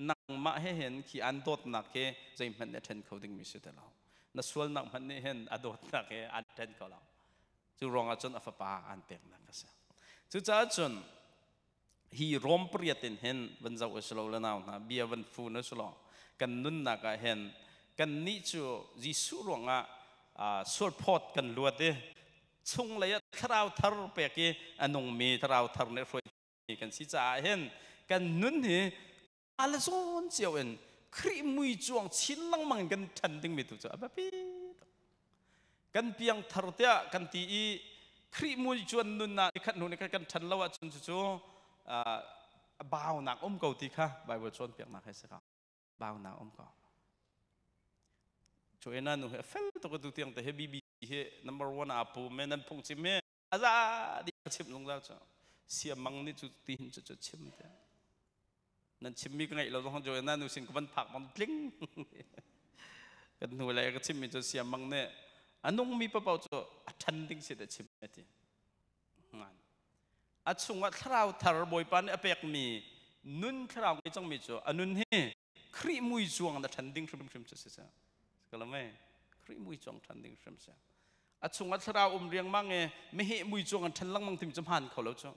นักมาให้เห็นขีอันโดดนักเกใจมันเนี่ยเทนเขาดึงมีสติเราน่าส่วนนักมันนี่เห็นอโดดนักเกอันเทนเขาเราจูรองอาจนอฟปาอันเปียกนักก็เสียจูจ้าจนฮีรอมเปรียตินเห็นวันเจ้าอุศโลแล้วนะเบียวันฟูนุสโลกันนุ่นนักเห็นกันนี่จูจิสุรองสวดพอดกันลวดเดช่วงระยะทราวทาร์เปียกีอันนงมีทราวทาร์เนฟรอยกันสิจ้าเห็นกันนุ่นเหอะไรส่วนเจียวเอ็นครีมมือจวงชิ้นลังมังกันทันดึงมีตัวจ้าแบบนี้กันเพียงทาร์เตียกันตีครีมมือจวนนุ่นนะขันนุ่นกันทันแล้วว่าจนจู่บ่าวหนักอมเก่าตีค่ะใบบัวชนเปียกหนักให้สิครับบ่าวหนักอมเก่าช่วยนั่นหนูเฟลตัวก็ดูเตียงแต่เฮบีบีเฮ number one อาปูเมนั่นพงชิมเมอาจารย์ดิชิมลงแล้วจ้ะเสียมังนี่จุดตีนจุดชิมเถอะนั่นชิมมีก็ไงเราต้องช่วยนั่นหนูสิ่งมันผักมันกลิ้งกันหนูอะไรก็ชิมมีจุดเสียมังเนี่ยอันนู้นมีปะเปล่าจุดทันดิ้งเสียแต่ชิมไม่ดีงานอัดส่งว่าทราวทาร์บอยปันอเปกมีนุ่นทราวไม่จังมีจุดอันนู้นเฮครีมุยจวงแต่ทันดิ้งชิมเสียก็แล้วไม่ครีมุยจวงทันดิ้งชิมเสียอัดส่งว่าทราวเรียงมั่งเงไม่เฮมุยจวงทันลังมั่งทิมจำหันเขาแล้วจุด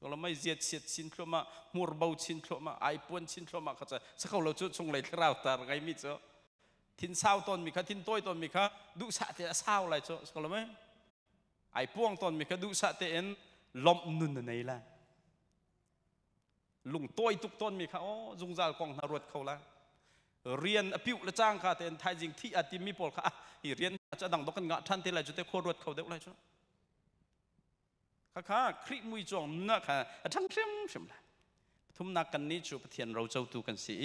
ก็แล้วไม่เสียดชินโครมามัวเบาชินโครมาไอปวนชินโครมาเขาจะสักเขาแล้วจุดส่งเลยทราวทาร์ไงมิจุดทินเศร้าตอนมีค่ะทินต้อยตอนมีค่ะดุสะเตะเศร้าอะไรจุดก็แล้วไม่ไอพ่วงตอนมีค่ะดุสะเตะเอ็นลมนุ่นในละลุงต้อยทุกต้นมีค่ะโอ้จุงจาลกองนรดเขาละเรียนอภิวละจ้างค่ะแต่ไทยจริงที่อติมีปอลค่ะเรียนจะดังดอกกันงะท่านที่ไรจุดเตะโครดเขาเด็กไรจุดค่ะคริมุยจงนักค่ะทั้งเชื่อมละทุ่มนักกันนี้จูปเทียนเราเจ้าตูกันสิ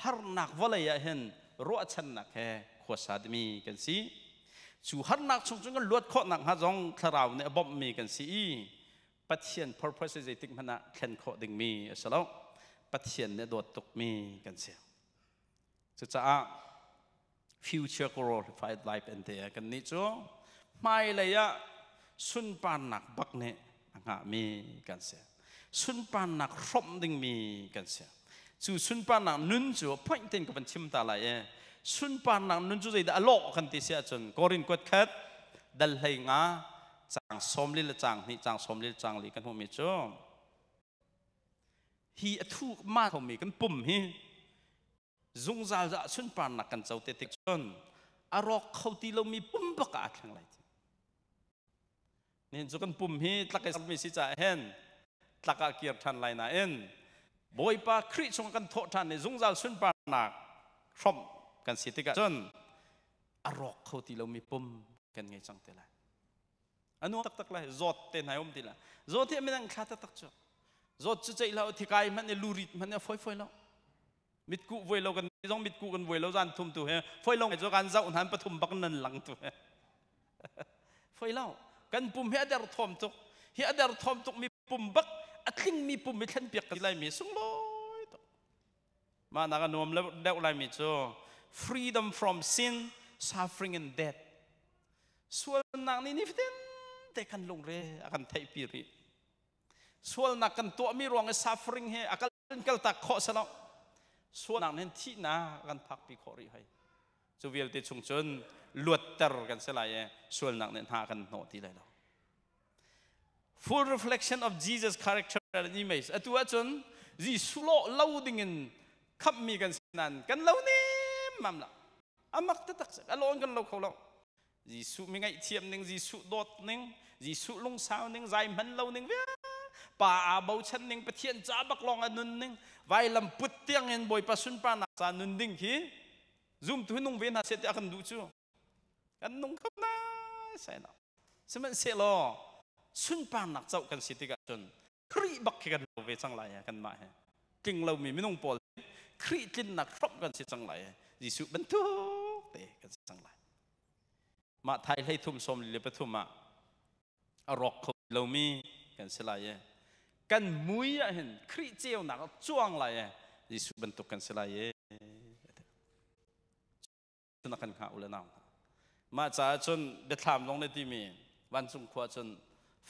ฮาร์นักวะเลยเห็นรัวชันนักแค่ขวดสาดมีกันสิจู่ฮาร์นักชงจงกันลวดข้อนักฮะจงคราวเนี่ยบ่มมีกันสิปัจเจียน purpose จะติดมันนะแค่ข้อดึงมีสแล้วปัจเจียนเนี่ยโดดตกมีกันเสียจะ future glorified life and there กันนี้จู่ไม่เลยสุนปานนักบักเนี่ยงะมีกันเสียสุนปานนักรบดึงมีกันเสียจู่สุนปานนักนุ่นจู่พ่ออินเทนกับมันชิมตาลายสุนปานนักนุ่นจู่ใจได้อโลกันที่เสียจนกอรินกวดคัดดัลเลยงาจางสมลิลจางนี่จางสมลิลจางลีกันหัวมีจ้าฮีทุกมาหัวมีกันปุ่มฮีจุงจาจะสุนปานนักกันเจ้าเตติกจนอารอกเขาตีเรามีปุ่มประกาศทั้งหลายนี่จุกันปุ่มฮีตะกันมีสิจ่าเห็นตะกันเกียรทันไลน่ะเอ็นบอยปาคริชงกันโททันในจุงจาสุนปานนักครบกันสิติกจนอารอกเขาตีเรามีปุ่มกันไงจังเตล่ะอันนู้นตักเลยจอดเต็นหายอมตีละจอดที่ไม่นั่งขาดตักจ้ะจอดจะใจเราที่กายมันเนี่ยลูริดมันเนี่ยฟอยแล้วมิดกูฟอยเรากันต้องมิดกูกันฟอยเราจานทุ่มตัวเฮ้ฟอยเราไอ้เจ้ากันเจ้าหันปฐมบักนันหลังตัวเฮ้ฟอยเรากันปุ่มเฮียเดอร์ทอมตุกเฮียเดอร์ทอมตุกมีปุ่มบักอัดลิงมีปุ่มมีขันเปียกกันไรมีสุ่งลอย มานักนวมเด็กอะไรมิจู freedom from sin suffering and death ส่วนนักนี่นิฟเดนแต่กันลงเรอากันไทยปีรีส่วนนักกันตัวมีรวง suffering เฮอากันกัลตักข้อสละส่วนนักนั้นที่นากันพักปีขอรีให้จูเวลติชงชนลวดเตอร์กันสลายส่วนนักนั้นหากันโนที่ไรเรา full reflection of Jesus character and image ตัวจนจีสุโลเล่าดิ่งขับมีกันสินันกันเล่าเนี่ยมั่มละอามักตะตักอารมณ์กันเราเขาเราจีสุมีไงเทียมหนึ่งจีสุโดดหนึ่งจีสุลงสาวหนึ่งใจมันเล่าหนึ่งเว้ยป่าอาเบาชันหนึ่งประเทียนจ้าบักลองอันนึงหนึ่งไว้ลำปุดเตียงเงินบ่อยประสุนปานักษานุนดิ่งขี้zoom ตัวนุ่งเวียนหาเสร็จอากันดูจูกันนุ่งขับน่าใช่นะสมัยเสร็จแล้วสุนปานักเจ้ากันสิติกันจนครีบักกันเราเวจังไรกันมาเหรอจึงเรามีไม่นุ่งปอลครีจินนักครบกันสิจังไรยิสุบรรทุกเตะกันสิจังไรมาไทยให้ทุ่มสมหรือปฐุมมาอรอกเรามีกันสิไรกันมุ้ยเห็นครีเจียวหนักจ้วงไรยิสุบรรทุกกันสิไรสุนัขกันข้าวเลยน้ำมาจากจนเด็ดถามลงในที่มีวันจุงขวาจน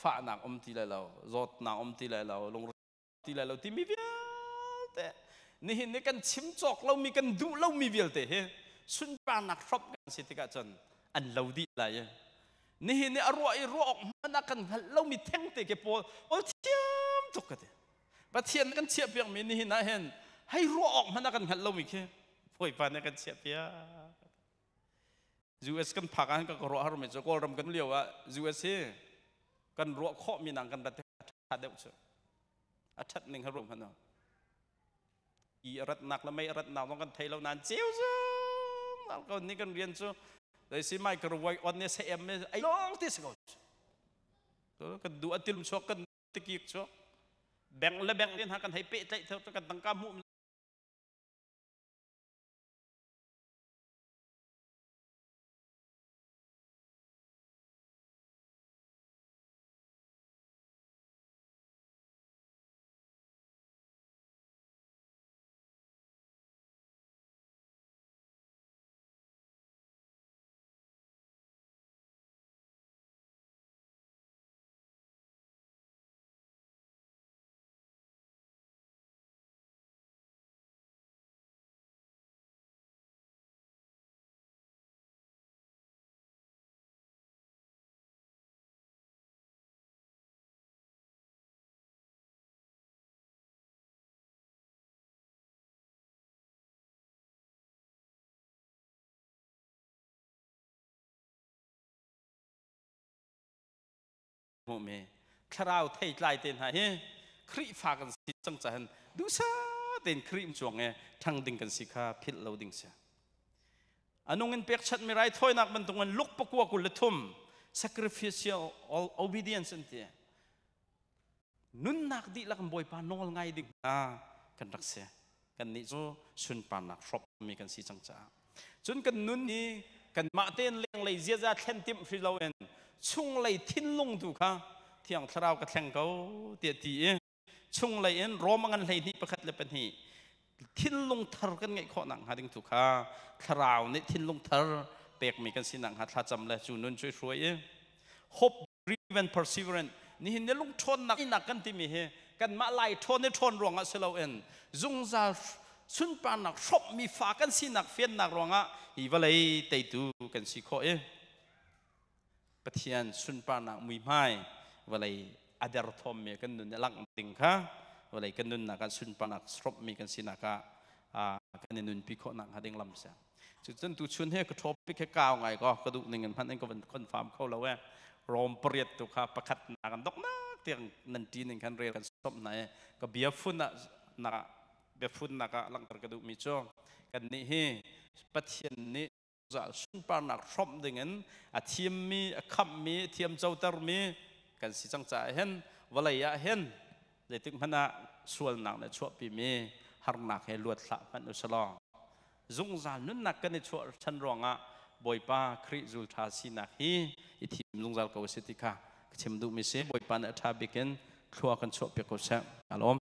ฝ่าหนักตีเลยเรารถหนักตีเลยเราลงตีเลยเราที่มีเวียแต่นี่เห็นกันชิมจอกเรามีกันดูเรามีเวียแต่เฮ้สุนปานักครบกันสิติกาจนอันเราดีอะไรนี่เห็นอร่อยรอกมันนักกันเรามีแท่งเตะเก็บโป้โอ้เทียมทุกกันประเทียนกันเชียบเพียงมีนี่เห็นนะเห็นให้รอกมันนักกันเรามีแค่ป่วยปานกันเชียบเพียUS กันผักอันก็รอฮารุมิจก็รำกันเลี้ยวว่า US กันรอข้อมีหนังกันแต่ทัดเดียวเชื่ออาทิตย์หนึ่งฮารุมพันธ์อีรัตนักแล้วไม่รัตนักต้องกันไทยเรานานเจียวจ้าเราก็นี่กันเรียนจ้าแต่สิไม่กระวายวันนี้เสียมไอ้น้องที่สกอตตัวกันดูอัติลุมชกกันตะกี้ชกแบ่งและแบ่งเรียนหากันให้เป๊ะใจเท่ากันตั้งกามุเมคราวไทยลายเต็นหายครีฝากันสิจังจันดูซะเต็นครีมจวงทั้งดิ่งกันสิค่ะพิษเราดิ่งเสียอันนู้นเงินเปียกชัดไม่ไรถ้อยนักมันตรงนั้นลุกปะกัวกุลทุ่ม sacrificial obedience นั่นเองนุ่นนักดีละกันบ่อยปานนอลไงดิ่งกันรักเสียกันนี่จูสุนปานนักครบมีกันสิจังจ้าจนกันนุ่นนี้กันมาเต้นเลี้ยงเลยเสียจะเช่นติมฟิลเราเองช่วงเลยทิ้งลงถูกค่ะที่อย่างเรากระแทงเขาเตียตีช่วงเลยรอมังกันเลยนี่ประคัดเลยเป็นหีทิ้งลงทาร์กันไงข้อหนังหาดึงถูกค่ะคราวนี้ทิ้งลงทาร์เปกมีกันสิหนังหาถ้าจำเลยจูนุนช่วยช่วยhope driven perseverance นี่เห็นเนี่ยลงทนหนักหนักกันที่มีกันมาไล่ทนในทนรวงอ่ะเสลาเอ็นจงจะสุนปานักชอบมีฝากันสิหนักเฟียนหนักรวงอ่ะอีว่าเลยเตยตูกันสิข้อปะเทียนสุนปานักมุยไม้ว่าเลยอดีตทอมมีกันนุนลังติงค่ะว่าเลยกันนุนนักสุนปานักชอบมีกันสินักกันนุนพิโคนักหาดิ่งลำเสียจุดจนตุชุนให้กระทบพิเคก้าวไงก็กระดูกหนึ่งพันเองก็เป็นคนฟาร์มเข้าแล้วรอมเปรียบตุค่ะประคัดนักดอกนักเตียงนันทีหนึ่งคันเรียกันสมไหนก็เบียฟุ้นนักเบียฟุ้นนักหลังกระดูกมีจ้องกันนี่ให้ปะเทียนนี้จะสุนปานักชอบดิ่งนั้นเทียมมีขับมีเทียมเจ้าตร์มีกันสิจังใจเห็นวลัยเห็นเลยถึงพนักส่วนหนักในช่วงปีมีหานักให้ลวดละมันอุศลจงจานุนนักกันในช่วงชั้นรองบ่อยป้าคริจูทาสินักฮีอิทิมจงจาลกวสิติกาเชื่อมดูมิเสบ่อยป้าเนธาบิกันครัวกันช่วงเปียกเสอารม